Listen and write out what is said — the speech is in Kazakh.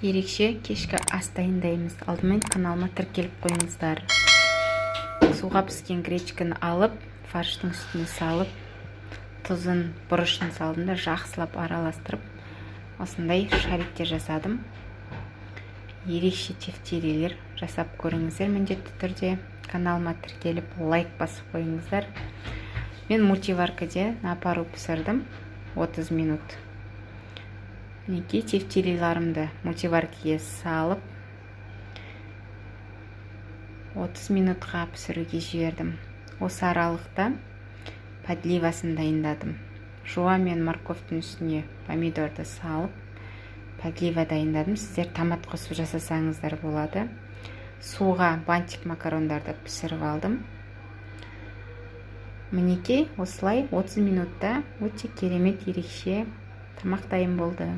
Ерекше кешкі ас дайындаймыз. Алдымен каналыма тіркеліп қойыңыздар. Суға піскен гречканы алып, фарштың үстіне салып, тұзын, бұрышын салдым да жақсылап араластырып, осындай шарикте жасадым. Ерекше тефтерелер жасап көріңіздер міндетті түрде. Каналыма тіркеліп, лайк басып қойыңыздар. Мен мультиваркаде на пару пісірдім 30 минут. Мінекей тефтерелерімді мультиваркаге салып 30 минутқа пісіруге жібердім. Осы аралықта подливасын дайындадым. Жуа мен морковтың үстіне помидорды салып, подлива дайындадым. Сіздер томат қосып жасасаңыздар болады. Суға бантик макарондарды пісіріп алдым. Мінекей осылай 30 минутта өте керемет ерекше тамақ дайын болды.